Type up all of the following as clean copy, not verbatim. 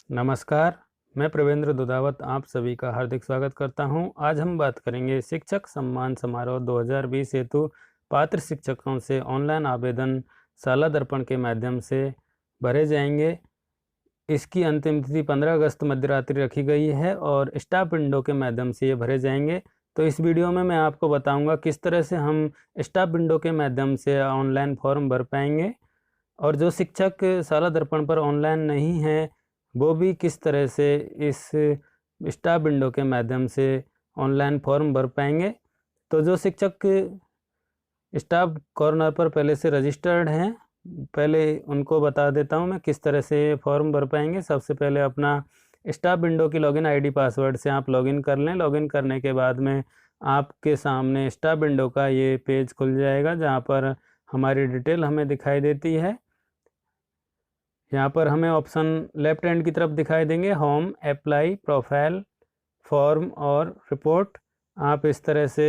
नमस्कार, मैं प्रवेंद्र दुधावत आप सभी का हार्दिक स्वागत करता हूं। आज हम बात करेंगे शिक्षक सम्मान समारोह 2020 हेतु पात्र शिक्षकों से ऑनलाइन आवेदन साला दर्पण के माध्यम से भरे जाएंगे। इसकी अंतिम तिथि 15 अगस्त मध्यरात्रि रखी गई है और स्टाफ विंडो के माध्यम से ये भरे जाएंगे। तो इस वीडियो में मैं आपको बताऊंगा किस तरह से हम स्टाफ विंडो के माध्यम से ऑनलाइन फॉर्म भर पाएंगे और जो शिक्षक साला दर्पण पर ऑनलाइन नहीं है वो भी किस तरह से इस स्टाफ विंडो के माध्यम से ऑनलाइन फॉर्म भर पाएंगे। तो जो शिक्षक स्टाफ कॉर्नर पर पहले से रजिस्टर्ड हैं, पहले उनको बता देता हूं मैं किस तरह से फॉर्म भर पाएंगे। सबसे पहले अपना स्टाफ विंडो की लॉगिन आईडी पासवर्ड से आप लॉगिन कर लें। लॉगिन करने के बाद में आपके सामने स्टाफ विंडो का ये पेज खुल जाएगा जहां पर हमारी डिटेल हमें दिखाई देती है। यहाँ पर हमें ऑप्शन लेफ्ट हैंड की तरफ दिखाई देंगे, होम, अप्लाई, प्रोफाइल, फॉर्म और रिपोर्ट। आप इस तरह से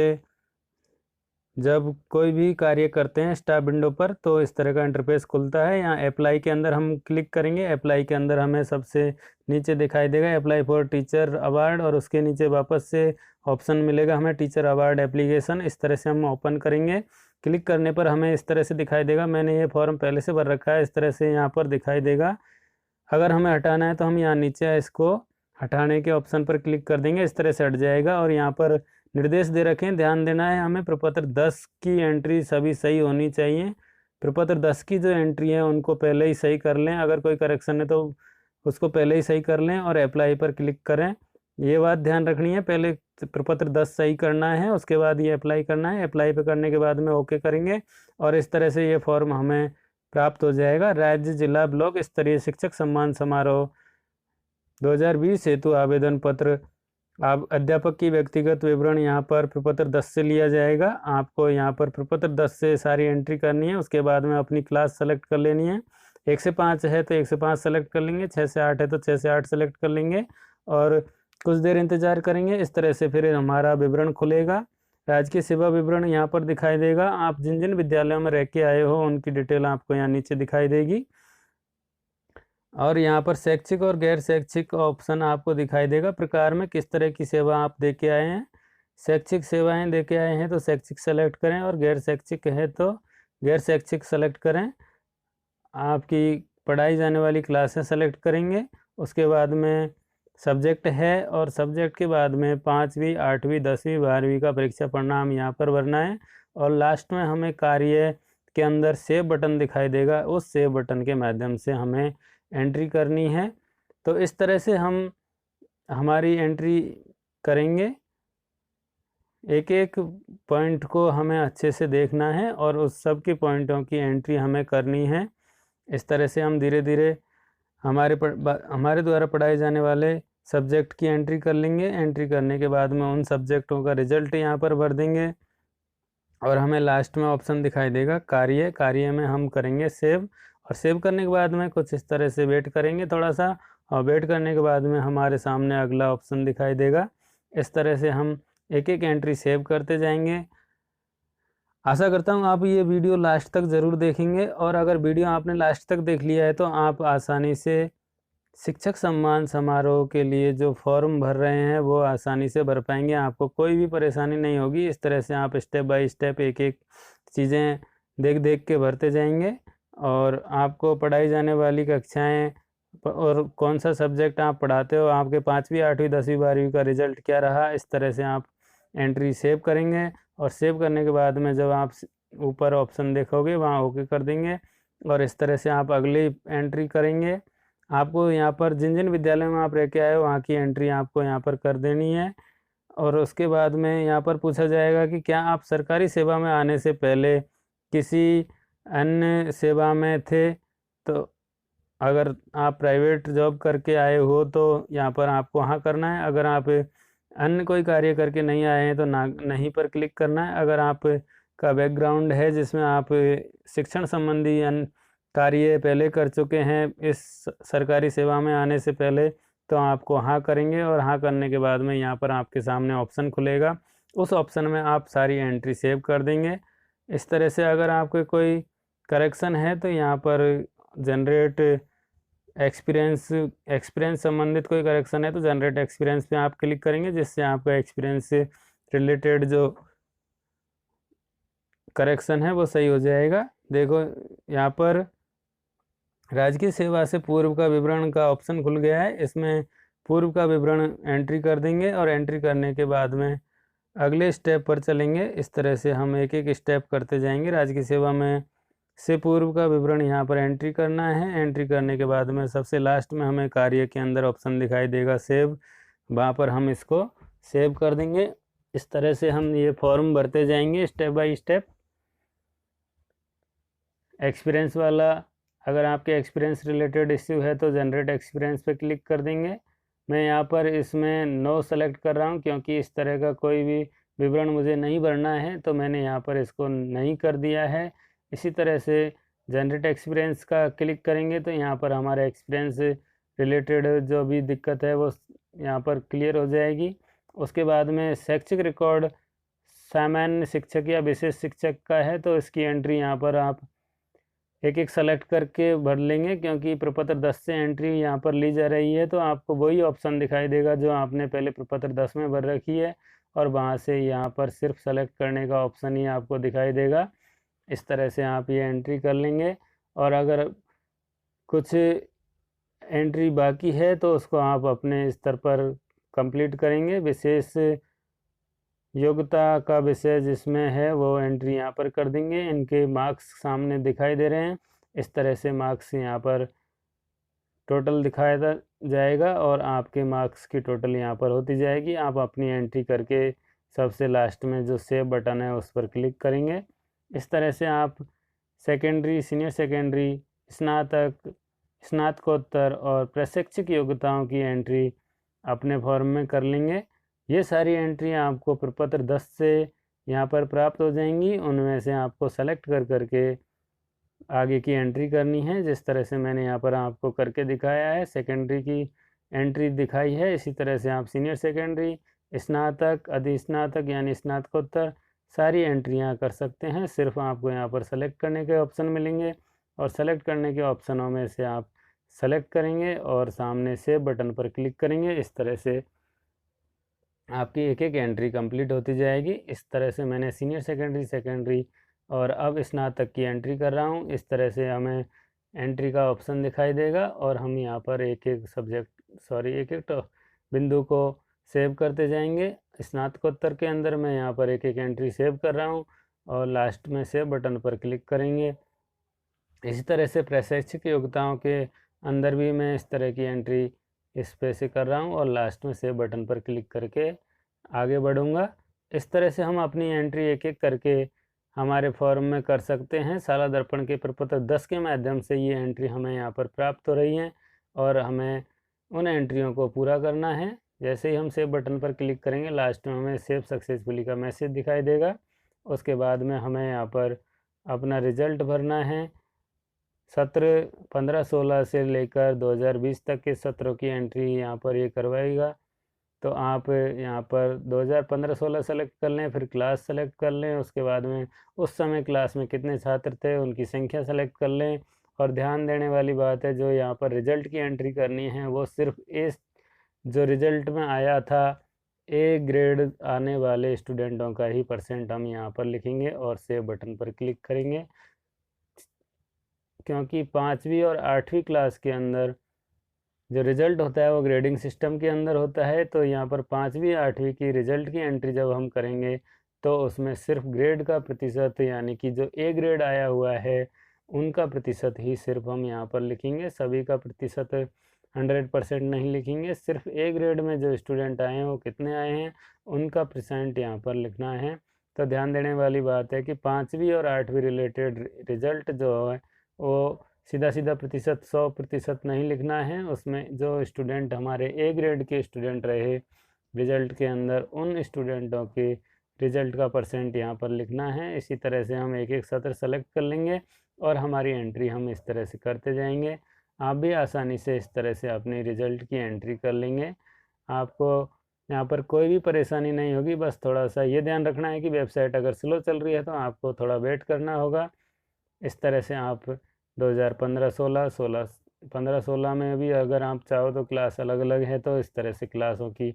जब कोई भी कार्य करते हैं स्टाफ विंडो पर तो इस तरह का इंटरफेस खुलता है। यहाँ अप्लाई के अंदर हम क्लिक करेंगे। अप्लाई के अंदर हमें सबसे नीचे दिखाई देगा अप्लाई फॉर टीचर अवार्ड और उसके नीचे वापस से ऑप्शन मिलेगा हमें टीचर अवार्ड एप्लीकेशन। इस तरह से हम ओपन करेंगे। क्लिक करने पर हमें इस तरह से दिखाई देगा, मैंने ये फॉर्म पहले से भर रखा है, इस तरह से यहाँ पर दिखाई देगा। अगर हमें हटाना है तो हम यहाँ नीचे इसको हटाने के ऑप्शन पर क्लिक कर देंगे, इस तरह से हट जाएगा। और यहाँ पर निर्देश दे रखे हैं, ध्यान देना है हमें प्रपत्र 10 की एंट्री सभी सही होनी चाहिए। प्रपत्र 10 की जो एंट्री है उनको पहले ही सही कर लें, अगर कोई करेक्शन है तो उसको पहले ही सही कर लें और अप्लाई पर क्लिक करें। ये बात ध्यान रखनी है, पहले प्रपत्र 10 सही करना है, उसके बाद ये अप्लाई करना है। अप्लाई पे करने के बाद में ओके करेंगे और इस तरह से ये फॉर्म हमें प्राप्त हो जाएगा। राज्य, जिला, ब्लॉक स्तरीय शिक्षक सम्मान समारोह 2020 हेतु आवेदन पत्र। आप अध्यापक की व्यक्तिगत विवरण यहाँ पर प्रपत्र 10 से लिया जाएगा। आपको यहाँ पर प्रपत्र 10 से सारी एंट्री करनी है। उसके बाद में अपनी क्लास सेलेक्ट कर लेनी है। 1 से 5 है तो 1 से 5 सेलेक्ट कर लेंगे, 6 से 8 है तो 6 से 8 सेलेक्ट कर लेंगे और कुछ देर इंतजार करेंगे। इस तरह से फिर हमारा विवरण खुलेगा। राजकीय सेवा विवरण यहाँ पर दिखाई देगा। आप जिन जिन विद्यालयों में रह के आए हो उनकी डिटेल आपको यहाँ नीचे दिखाई देगी और यहाँ पर शैक्षिक और गैर शैक्षिक ऑप्शन आपको दिखाई देगा। प्रकार में किस तरह की सेवा आप दे के आए हैं। शैक्षिक सेवाएं दे के आए हैं तो शैक्षिक सेलेक्ट करें और गैर शैक्षिक है तो गैर शैक्षिक सेलेक्ट करें। आपकी पढ़ाई जाने वाली क्लासें सेलेक्ट करेंगे। उसके बाद में सब्जेक्ट है और सब्जेक्ट के बाद में 5वीं, 8वीं, 10वीं, 12वीं का परीक्षा परिणाम यहाँ पर भरना है। और लास्ट में हमें कार्य के अंदर सेव बटन दिखाई देगा, उस सेव बटन के माध्यम से हमें एंट्री करनी है। तो इस तरह से हम हमारी एंट्री करेंगे। एक एक पॉइंट को हमें अच्छे से देखना है और उस सब के पॉइंटों की एंट्री हमें करनी है। इस तरह से हम धीरे धीरे हमारे द्वारा पढ़ाए जाने वाले सब्जेक्ट की एंट्री कर लेंगे। एंट्री करने के बाद में उन सब्जेक्टों का रिजल्ट यहाँ पर भर देंगे और हमें लास्ट में ऑप्शन दिखाई देगा कार्य में हम करेंगे सेव। और सेव करने के बाद में कुछ इस तरह से वेट करेंगे थोड़ा सा, और वेट करने के बाद में हमारे सामने अगला ऑप्शन दिखाई देगा। इस तरह से हम एक एक एंट्री सेव करते जाएंगे। आशा करता हूँ आप ये वीडियो लास्ट तक ज़रूर देखेंगे और अगर वीडियो आपने लास्ट तक देख लिया है तो आप आसानी से शिक्षक सम्मान समारोह के लिए जो फॉर्म भर रहे हैं वो आसानी से भर पाएंगे। आपको कोई भी परेशानी नहीं होगी। इस तरह से आप स्टेप बाय स्टेप एक एक चीज़ें देख देख के भरते जाएंगे और आपको पढ़ाई जाने वाली कक्षाएं और कौन सा सब्जेक्ट आप पढ़ाते हो, आपके 5वीं, 8वीं, 10वीं, 12वीं का रिजल्ट क्या रहा, इस तरह से आप एंट्री सेव करेंगे। और सेव करने के बाद में जब आप ऊपर ऑप्शन देखोगे वहाँ ओके कर देंगे और इस तरह से आप अगली एंट्री करेंगे। आपको यहाँ पर जिन जिन विद्यालय में आप रह के आए हो वहाँ की एंट्री आपको यहाँ पर कर देनी है। और उसके बाद में यहाँ पर पूछा जाएगा कि क्या आप सरकारी सेवा में आने से पहले किसी अन्य सेवा में थे। तो अगर आप प्राइवेट जॉब करके आए हो तो यहाँ पर आपको हाँ करना है। अगर आप अन्य कोई कार्य करके नहीं आए हैं तो नहीं पर क्लिक करना है। अगर आप का बैकग्राउंड है जिसमें आप शिक्षण संबंधी अन्य कार्य पहले कर चुके हैं इस सरकारी सेवा में आने से पहले तो आपको हाँ करेंगे और हाँ करने के बाद में यहाँ पर आपके सामने ऑप्शन खुलेगा, उस ऑप्शन में आप सारी एंट्री सेव कर देंगे। इस तरह से अगर आपके कोई करेक्शन है तो यहाँ पर जनरेट एक्सपीरियंस संबंधित कोई करेक्शन है तो जनरेट एक्सपीरियंस पे आप क्लिक करेंगे, जिससे आपका एक्सपीरियंस से रिलेटेड जो करेक्शन है वो सही हो जाएगा। देखो यहाँ पर राजकीय सेवा से पूर्व का विवरण का ऑप्शन खुल गया है, इसमें पूर्व का विवरण एंट्री कर देंगे और एंट्री करने के बाद में अगले स्टेप पर चलेंगे। इस तरह से हम एक एक स्टेप करते जाएंगे। राजकीय सेवा में से पूर्व का विवरण यहाँ पर एंट्री करना है। एंट्री करने के बाद में सबसे लास्ट में हमें कार्य के अंदर ऑप्शन दिखाई देगा सेव, वहाँ पर हम इसको सेव कर देंगे। इस तरह से हम ये फॉर्म भरते जाएंगे स्टेप बाय स्टेप। एक्सपीरियंस वाला, अगर आपके एक्सपीरियंस रिलेटेड इश्यू है तो जनरेट एक्सपीरियंस पे क्लिक कर देंगे। मैं यहाँ पर इसमें नो सेलेक्ट कर रहा हूँ क्योंकि इस तरह का कोई भी विवरण मुझे नहीं भरना है, तो मैंने यहाँ पर इसको नहीं कर दिया है। इसी तरह से जनरेट एक्सपीरियंस का क्लिक करेंगे तो यहाँ पर हमारा एक्सपीरियंस रिलेटेड जो भी दिक्कत है वो यहाँ पर क्लियर हो जाएगी। उसके बाद में शैक्षिक रिकॉर्ड सामान्य शिक्षक या विशेष शिक्षक का है तो इसकी एंट्री यहाँ पर आप एक एक सेलेक्ट करके भर लेंगे, क्योंकि प्रपत्र 10 से एंट्री यहाँ पर ली जा रही है तो आपको वही ऑप्शन दिखाई देगा जो आपने पहले प्रपत्र 10 में भर रखी है, और वहाँ से यहाँ पर सिर्फ सेलेक्ट करने का ऑप्शन ही आपको दिखाई देगा। इस तरह से आप ये एंट्री कर लेंगे। और अगर कुछ एंट्री बाकी है तो उसको आप अपने स्तर पर कंप्लीट करेंगे। विशेष योग्यता का विषय जिसमें है वो एंट्री यहाँ पर कर देंगे। इनके मार्क्स सामने दिखाई दे रहे हैं। इस तरह से मार्क्स यहाँ पर टोटल दिखाया जाएगा और आपके मार्क्स की टोटल यहाँ पर होती जाएगी। आप अपनी एंट्री करके सबसे लास्ट में जो सेव बटन है उस पर क्लिक करेंगे। इस तरह से आप सेकेंडरी, सीनियर सेकेंडरी, स्नातक, स्नातकोत्तर और प्रशिक्षक योग्यताओं की एंट्री अपने फॉर्म में कर लेंगे। ये सारी एंट्री आपको प्रपत्र 10 से यहाँ पर प्राप्त हो जाएंगी। उनमें से आपको सेलेक्ट कर करके आगे की एंट्री करनी है, जिस तरह से मैंने यहाँ पर आपको करके दिखाया है। सेकेंडरी की एंट्री दिखाई है, इसी तरह से आप सीनियर सेकेंडरी, स्नातक, अधिस्नातक यानी स्नातकोत्तर सारी एंट्रियाँ कर सकते हैं। सिर्फ आपको यहाँ पर सेलेक्ट करने के ऑप्शन मिलेंगे और सेलेक्ट करने के ऑप्शनों में से आप सेलेक्ट करेंगे और सामने सेव बटन पर क्लिक करेंगे। इस तरह से आपकी एक एक एंट्री कंप्लीट होती जाएगी। इस तरह से मैंने सीनियर सेकेंडरी, सेकेंडरी और अब स्नातक की एंट्री कर रहा हूँ। इस तरह से हमें एंट्री का ऑप्शन दिखाई देगा और हम यहाँ पर एक एक बिंदु को सेव करते जाएंगे। स्नातकोत्तर के अंदर मैं यहाँ पर एक एक एंट्री सेव कर रहा हूँ और लास्ट में सेव बटन पर क्लिक करेंगे। इसी तरह से प्रशिक्षक योग्यताओं के अंदर भी मैं इस तरह की एंट्री इस पे से कर रहा हूँ और लास्ट में सेव बटन पर क्लिक करके आगे बढ़ूँगा। इस तरह से हम अपनी एंट्री एक एक करके हमारे फॉर्म में कर सकते हैं। साला दर्पण के प्रपत्र 10 के माध्यम से ये एंट्री हमें यहाँ पर प्राप्त हो रही हैं और हमें उन एंट्रियों को पूरा करना है। जैसे ही हम सेव बटन पर क्लिक करेंगे लास्ट में हमें सेव सक्सेसफुली का मैसेज दिखाई देगा। उसके बाद में हमें यहाँ पर अपना रिजल्ट भरना है। सत्र 15-16 से लेकर 2020 तक के सत्रों की एंट्री यहाँ पर ये करवाएगा। तो आप यहाँ पर 2015-16 सेलेक्ट कर लें, फिर क्लास सेलेक्ट कर लें, उसके बाद में उस समय क्लास में कितने छात्र थे उनकी संख्या सेलेक्ट कर लें। और ध्यान देने वाली बात है, जो यहाँ पर रिजल्ट की एंट्री करनी है वो सिर्फ जो रिजल्ट में आया था ए ग्रेड आने वाले स्टूडेंटों का ही परसेंट हम यहाँ पर लिखेंगे और सेव बटन पर क्लिक करेंगे। क्योंकि 5वीं और 8वीं क्लास के अंदर जो रिज़ल्ट होता है वो ग्रेडिंग सिस्टम के अंदर होता है, तो यहाँ पर 5वीं 8वीं की रिज़ल्ट की एंट्री जब हम करेंगे तो उसमें सिर्फ ग्रेड का प्रतिशत, यानी कि जो ए ग्रेड आया हुआ है उनका प्रतिशत ही सिर्फ हम यहाँ पर लिखेंगे। सभी का प्रतिशत 100% नहीं लिखेंगे। सिर्फ ए ग्रेड में जो स्टूडेंट आए हैं वो कितने आए हैं उनका परसेंट यहाँ पर लिखना है। तो ध्यान देने वाली बात है कि 5वीं और 8वीं रिलेटेड रिज़ल्ट जो है वो सीधा सीधा प्रतिशत 100% नहीं लिखना है। उसमें जो स्टूडेंट हमारे ए ग्रेड के स्टूडेंट रहे रिज़ल्ट के अंदर, उन स्टूडेंटों के रिज़ल्ट का परसेंट यहाँ पर लिखना है। इसी तरह से हम एक एक सत्र सेलेक्ट कर लेंगे और हमारी एंट्री हम इस तरह से करते जाएंगे। आप भी आसानी से इस तरह से अपनी रिज़ल्ट की एंट्री कर लेंगे। आपको यहाँ पर कोई भी परेशानी नहीं होगी। बस थोड़ा सा ये ध्यान रखना है कि वेबसाइट अगर स्लो चल रही है तो आपको थोड़ा वेट करना होगा। इस तरह से आप 2015-16, 15-16 में भी अगर आप चाहो तो क्लास अलग अलग है, तो इस तरह से क्लासों की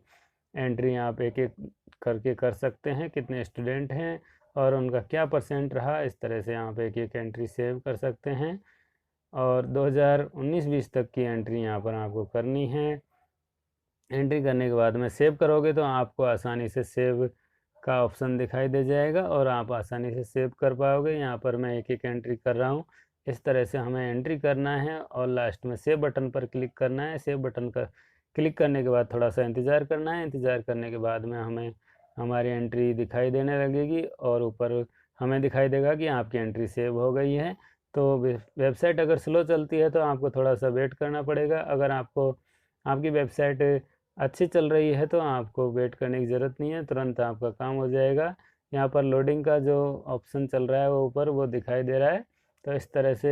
एंट्री आप एक एक करके कर सकते हैं, कितने स्टूडेंट हैं और उनका क्या परसेंट रहा, इस तरह से आप एक एक एंट्री सेव कर सकते हैं। और 2019-20 तक की एंट्री यहाँ पर आपको करनी है। एंट्री करने के बाद में सेव करोगे तो आपको आसानी से सेव का ऑप्शन दिखाई दे जाएगा और आप आसानी से सेव कर पाओगे। यहाँ पर मैं एक एक एंट्री कर रहा हूँ। इस तरह से हमें एंट्री करना है और लास्ट में सेव बटन पर क्लिक करना है। सेव बटन का क्लिक करने के बाद थोड़ा सा इंतज़ार करना है। इंतज़ार करने के बाद में हमें हमारी एंट्री दिखाई देने लगेगी और ऊपर हमें दिखाई देगा कि आपकी एंट्री सेव हो गई है। तो वेबसाइट अगर स्लो चलती है तो आपको थोड़ा सा वेट करना पड़ेगा। अगर आपकी वेबसाइट अच्छी चल रही है तो आपको वेट करने की ज़रूरत नहीं है, तुरंत आपका काम हो जाएगा। यहाँ पर लोडिंग का जो ऑप्शन चल रहा है वो ऊपर वो दिखाई दे रहा है। तो इस तरह से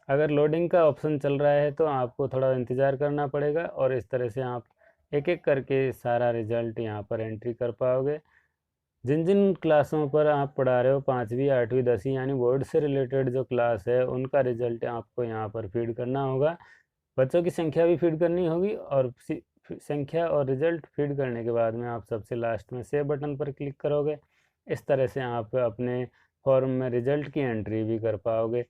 अगर लोडिंग का ऑप्शन चल रहा है तो आपको थोड़ा इंतज़ार करना पड़ेगा और इस तरह से आप एक एक करके सारा रिज़ल्ट यहाँ पर एंट्री कर पाओगे। जिन जिन क्लासों पर आप पढ़ा रहे हो, 5वीं 8वीं 10वीं यानी बोर्ड से रिलेटेड जो क्लास है उनका रिज़ल्ट आपको यहाँ पर फीड करना होगा। बच्चों की संख्या भी फीड करनी होगी और संख्या और रिज़ल्ट फीड करने के बाद में आप सबसे लास्ट में सेव बटन पर क्लिक करोगे। इस तरह से आप अपने फॉर्म में रिज़ल्ट की एंट्री भी कर पाओगे।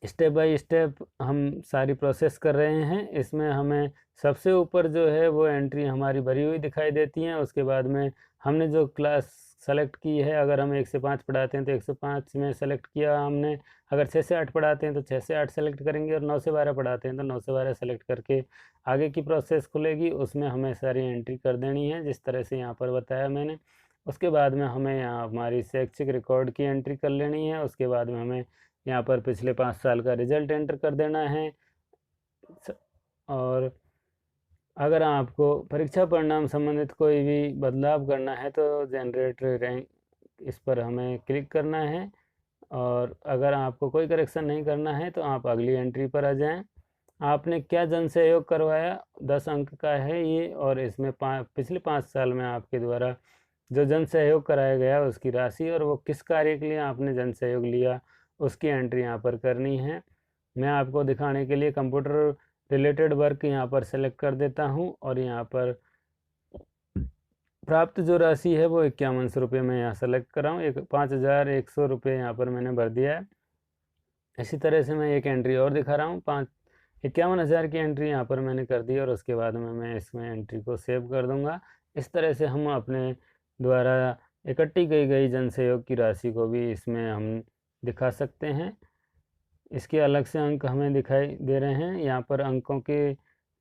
स्टेप बाय स्टेप हम सारी प्रोसेस कर रहे हैं। इसमें हमें सबसे ऊपर जो है वो एंट्री हमारी भरी हुई दिखाई देती है। उसके बाद में हमने जो क्लास सेलेक्ट की है, अगर हम 1 से 5 पढ़ाते हैं तो 1 से 5 में सेलेक्ट किया हमने। अगर 6 से 8 पढ़ाते हैं तो 6 से 8 सेलेक्ट करेंगे और 9 से 12 पढ़ाते हैं तो 9 से 12 सेलेक्ट करके आगे की प्रोसेस खुलेगी, उसमें हमें सारी एंट्री कर देनी है जिस तरह से यहाँ पर बताया मैंने। उसके बाद में हमें यहाँ हमारी शैक्षिक रिकॉर्ड की एंट्री कर लेनी है। उसके बाद में हमें यहाँ पर पिछले 5 साल का रिजल्ट एंटर कर देना है। और अगर आपको परीक्षा परिणाम संबंधित कोई भी बदलाव करना है तो जनरेट रैंक इस पर हमें क्लिक करना है। और अगर आपको कोई करेक्शन नहीं करना है तो आप अगली एंट्री पर आ जाएं। आपने क्या जन सहयोग करवाया, 10 अंक का है ये, और इसमें पिछले 5 साल में आपके द्वारा जो जन सहयोग कराया गया उसकी राशि और वो किस कार्य के लिए आपने जन सहयोग लिया उसकी एंट्री यहाँ पर करनी है। मैं आपको दिखाने के लिए कंप्यूटर रिलेटेड वर्क यहाँ पर सेलेक्ट कर देता हूँ और यहाँ पर प्राप्त जो राशि है वो 5100 रुपये में यहाँ सेलेक्ट कर रहा हूँ। 5100 रुपये यहाँ पर मैंने भर दिया है। इसी तरह से मैं एक एंट्री और दिखा रहा हूँ, 51,000 की एंट्री यहाँ पर मैंने कर दी और उसके बाद में मैं इसमें एंट्री को सेव कर दूँगा। इस तरह से हम अपने द्वारा इकट्ठी की गई जन सहयोग की राशि को भी इसमें हम दिखा सकते हैं। इसके अलग से अंक हमें दिखाई दे रहे हैं। यहाँ पर अंकों के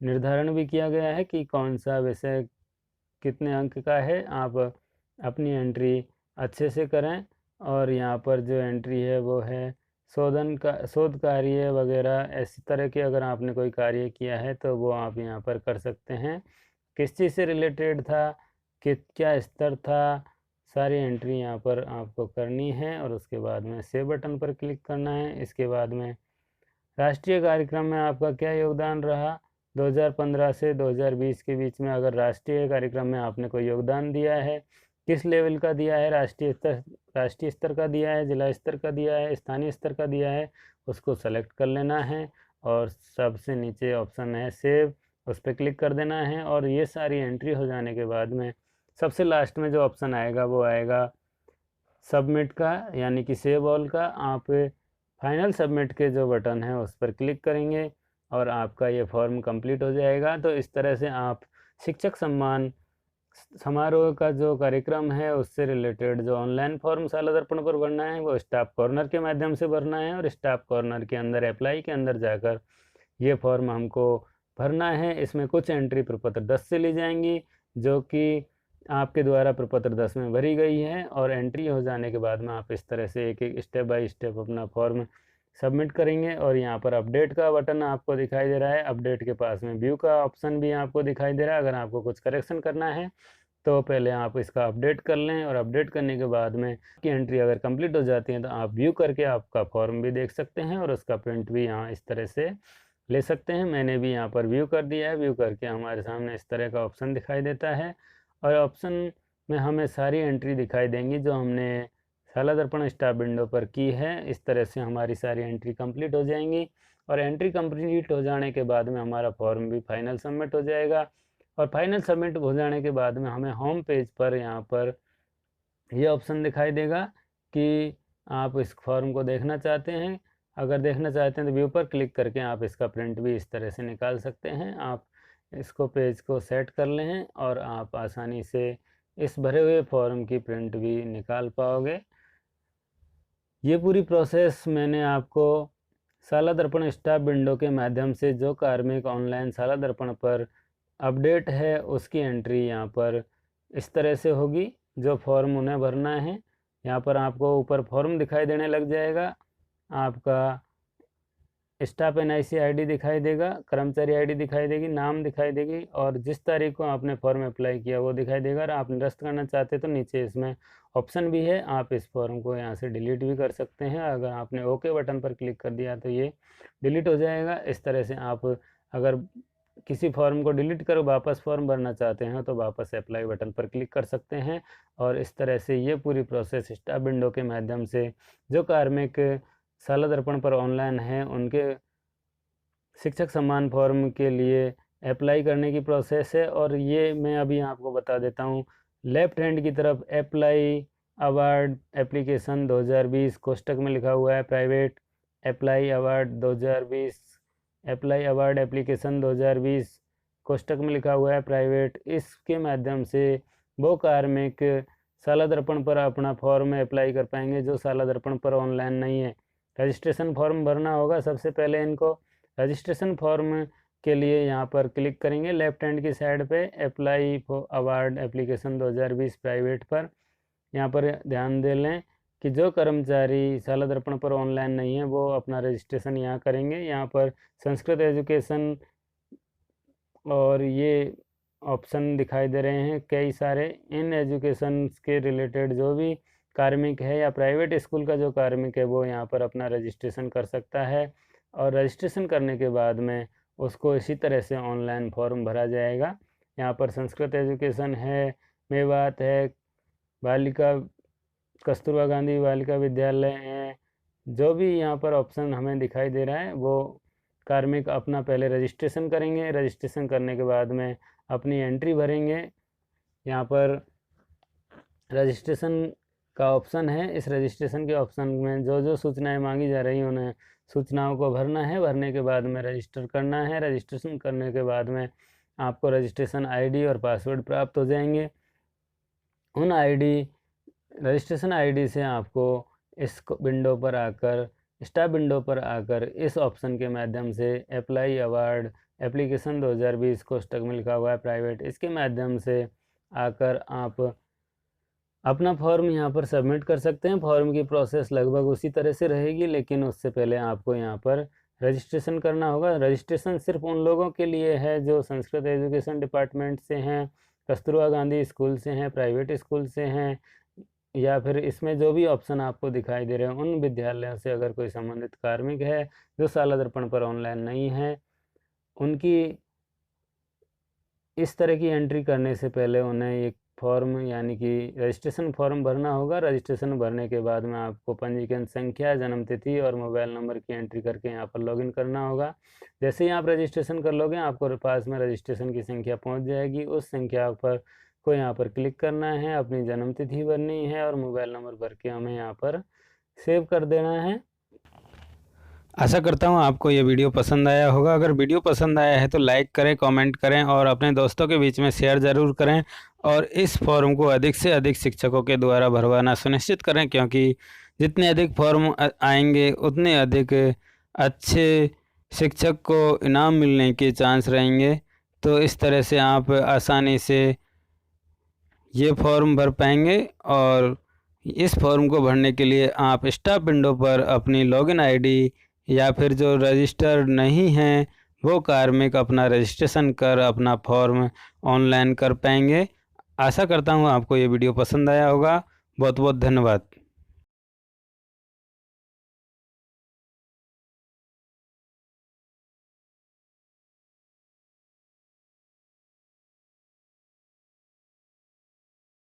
निर्धारण भी किया गया है कि कौन सा विषय कितने अंक का है। आप अपनी एंट्री अच्छे से करें। और यहाँ पर जो एंट्री है वो है शोध कार्य वगैरह, इसी तरह के अगर आपने कोई कार्य किया है तो वो आप यहाँ पर कर सकते हैं। किस चीज़ से रिलेटेड था, क्या स्तर था, सारी एंट्री यहाँ पर आपको करनी है और उसके बाद में सेव बटन पर क्लिक करना है। इसके बाद में राष्ट्रीय कार्यक्रम में आपका क्या योगदान रहा, 2015 से 2020 के बीच में अगर राष्ट्रीय कार्यक्रम में आपने कोई योगदान दिया है, किस लेवल का दिया है, राष्ट्रीय स्तर का दिया है, जिला स्तर का दिया है, स्थानीय स्तर का दिया है, उसको सेलेक्ट कर लेना है। और सबसे नीचे ऑप्शन है सेव, उस पर क्लिक कर देना है। और ये सारी एंट्री हो जाने के बाद में सबसे लास्ट में जो ऑप्शन आएगा वो आएगा सबमिट का, यानी कि सेव ऑल का। आप फाइनल सबमिट के जो बटन है उस पर क्लिक करेंगे और आपका ये फॉर्म कंप्लीट हो जाएगा। तो इस तरह से आप शिक्षक सम्मान समारोह का जो कार्यक्रम है उससे रिलेटेड जो ऑनलाइन फॉर्म शाला दर्पण पर भरना है वो स्टाफ कॉर्नर के माध्यम से भरना है और स्टाफ कॉर्नर के अंदर अप्लाई के अंदर जाकर ये फॉर्म हमको भरना है। इसमें कुछ एंट्री प्रपत्र 10 से ली जाएंगी जो कि आपके द्वारा प्रपत्र 10 में भरी गई है। और एंट्री हो जाने के बाद में आप इस तरह से एक एक स्टेप बाय स्टेप अपना फॉर्म सबमिट करेंगे। और यहाँ पर अपडेट का बटन आपको दिखाई दे रहा है, अपडेट के पास में व्यू का ऑप्शन भी आपको दिखाई दे रहा है। अगर आपको कुछ करेक्शन करना है तो पहले आप इसका अपडेट कर लें और अपडेट करने के बाद में की एंट्री अगर कंप्लीट हो जाती है तो आप व्यू करके आपका फॉर्म भी देख सकते हैं और उसका प्रिंट भी यहाँ इस तरह से ले सकते हैं। मैंने भी यहाँ पर व्यू कर दिया है। व्यू करके हमारे सामने इस तरह का ऑप्शन दिखाई देता है और ऑप्शन में हमें सारी एंट्री दिखाई देंगी जो हमने साला दर्पण स्टाफ विंडो पर की है। इस तरह से हमारी सारी एंट्री कंप्लीट हो जाएंगी और एंट्री कंप्लीट हो जाने के बाद में हमारा फॉर्म भी फाइनल सबमिट हो जाएगा। और फाइनल सबमिट हो जाने के बाद में हमें होम पेज पर यहाँ पर ये ऑप्शन दिखाई देगा कि आप इस फॉर्म को देखना चाहते हैं। अगर देखना चाहते हैं तो व्यू पर क्लिक करके आप इसका प्रिंट भी इस तरह से निकाल सकते हैं। आप इसको पेज को सेट कर लें और आप आसानी से इस भरे हुए फॉर्म की प्रिंट भी निकाल पाओगे। ये पूरी प्रोसेस मैंने आपको साला दर्पण स्टाफ विंडो के माध्यम से जो कार्मिक ऑनलाइन साला दर्पण पर अपडेट है उसकी एंट्री यहाँ पर इस तरह से होगी। जो फॉर्म उन्हें भरना है, यहाँ पर आपको ऊपर फॉर्म दिखाई देने लग जाएगा, आपका स्टाफ NIC ID दिखाई देगा, कर्मचारी ID दिखाई देगी, नाम दिखाई देगी और जिस तारीख को आपने फॉर्म अप्लाई किया वो दिखाई देगा। और आप निरस्त करना चाहते तो नीचे इसमें ऑप्शन भी है, आप इस फॉर्म को यहाँ से डिलीट भी कर सकते हैं। अगर आपने ओके बटन पर क्लिक कर दिया तो ये डिलीट हो जाएगा। इस तरह से आप अगर किसी फॉर्म को डिलीट कर वापस फॉर्म भरना चाहते हैं तो वापस अप्लाई बटन पर क्लिक कर सकते हैं। और इस तरह से ये पूरी प्रोसेस स्टाफ विंडो के माध्यम से जो कार्मिक साला दर्पण पर ऑनलाइन है उनके शिक्षक सम्मान फॉर्म के लिए अप्लाई करने की प्रोसेस है। और ये मैं अभी आपको बता देता हूँ, लेफ्ट हैंड की तरफ अप्लाई अवार्ड एप्लीकेशन 2020 कोष्टक में लिखा हुआ है private, apply award 2020, apply award application 2020 कोष्टक में लिखा हुआ है प्राइवेट। इसके माध्यम से वो कार्मिक साला दर्पण पर अपना फॉर्म अप्लाई कर पाएंगे जो साला दर्पण पर ऑनलाइन नहीं है। रजिस्ट्रेशन फॉर्म भरना होगा। सबसे पहले इनको रजिस्ट्रेशन फॉर्म के लिए यहाँ पर क्लिक करेंगे लेफ्ट हैंड की साइड पे apply for award application 2020 private पर। यहाँ पर ध्यान दे लें कि जो कर्मचारी साला दर्पण पर ऑनलाइन नहीं है वो अपना रजिस्ट्रेशन यहाँ करेंगे। यहाँ पर संस्कृत एजुकेशन और ये ऑप्शन दिखाई दे रहे हैं कई सारे। इन एजुकेशन के रिलेटेड जो भी कार्मिक है या प्राइवेट स्कूल का जो कार्मिक है वो यहाँ पर अपना रजिस्ट्रेशन कर सकता है। और रजिस्ट्रेशन करने के बाद में उसको इसी तरह से ऑनलाइन फॉर्म भरा जाएगा। यहाँ पर संस्कृत एजुकेशन है, मेवात है, बालिका कस्तूरबा गांधी बालिका विद्यालय है, जो भी यहाँ पर ऑप्शन हमें दिखाई दे रहा है वो कार्मिक अपना पहले रजिस्ट्रेशन करेंगे। रजिस्ट्रेशन करने के बाद में अपनी एंट्री भरेंगे। यहाँ पर रजिस्ट्रेशन का ऑप्शन है। इस रजिस्ट्रेशन के ऑप्शन में जो जो सूचनाएं मांगी जा रही हैं उन्हें सूचनाओं को भरना है। भरने के बाद में रजिस्टर करना है। रजिस्ट्रेशन करने के बाद में आपको रजिस्ट्रेशन ID और पासवर्ड प्राप्त हो जाएंगे। उन रजिस्ट्रेशन ID से आपको इस विंडो पर आकर स्टाफ विंडो पर आकर इस ऑप्शन के माध्यम से अप्लाई अवार्ड एप्लीकेशन 2020 कोष्टक में लिखा हुआ है प्राइवेट, इसके माध्यम से आकर आप अपना फॉर्म यहाँ पर सबमिट कर सकते हैं। फॉर्म की प्रोसेस लगभग उसी तरह से रहेगी, लेकिन उससे पहले आपको यहाँ पर रजिस्ट्रेशन करना होगा। रजिस्ट्रेशन सिर्फ उन लोगों के लिए है जो संस्कृत एजुकेशन डिपार्टमेंट से हैं, कस्तूरबा गांधी स्कूल से हैं, प्राइवेट स्कूल से हैं, या फिर इसमें जो भी ऑप्शन आपको दिखाई दे रहे हैं उन विद्यालयों से अगर कोई संबंधित कार्मिक है जो साला दर्पण पर ऑनलाइन नहीं है, उनकी इस तरह की एंट्री करने से पहले उन्हें एक फॉर्म यानी कि रजिस्ट्रेशन फॉर्म भरना होगा। रजिस्ट्रेशन भरने के बाद में आपको पंजीकरण संख्या, जन्म तिथि और मोबाइल नंबर की एंट्री करके यहाँ पर लॉगिन करना होगा। जैसे ही आप रजिस्ट्रेशन कर लोगे आपको पास में रजिस्ट्रेशन की संख्या पहुँच जाएगी। उस संख्या पर को यहाँ पर क्लिक करना है, अपनी जन्म तिथि भरनी है और मोबाइल नंबर भर के हमें यहाँ पर सेव कर देना है। आशा करता हूँ आपको ये वीडियो पसंद आया होगा। अगर वीडियो पसंद आया है तो लाइक करें, कमेंट करें और अपने दोस्तों के बीच में शेयर ज़रूर करें। और इस फॉर्म को अधिक से अधिक शिक्षकों के द्वारा भरवाना सुनिश्चित करें, क्योंकि जितने अधिक फॉर्म आएंगे उतने अधिक अच्छे शिक्षक को इनाम मिलने के चांस रहेंगे। तो इस तरह से आप आसानी से ये फॉर्म भर पाएंगे। और इस फॉर्म को भरने के लिए आप स्टाफ विंडो पर अपनी लॉगिन ID या फिर जो रजिस्टर्ड नहीं हैं वो कार्मिक अपना रजिस्ट्रेशन कर अपना फॉर्म ऑनलाइन कर पाएंगे। आशा करता हूँ आपको ये वीडियो पसंद आया होगा। बहुत बहुत धन्यवाद।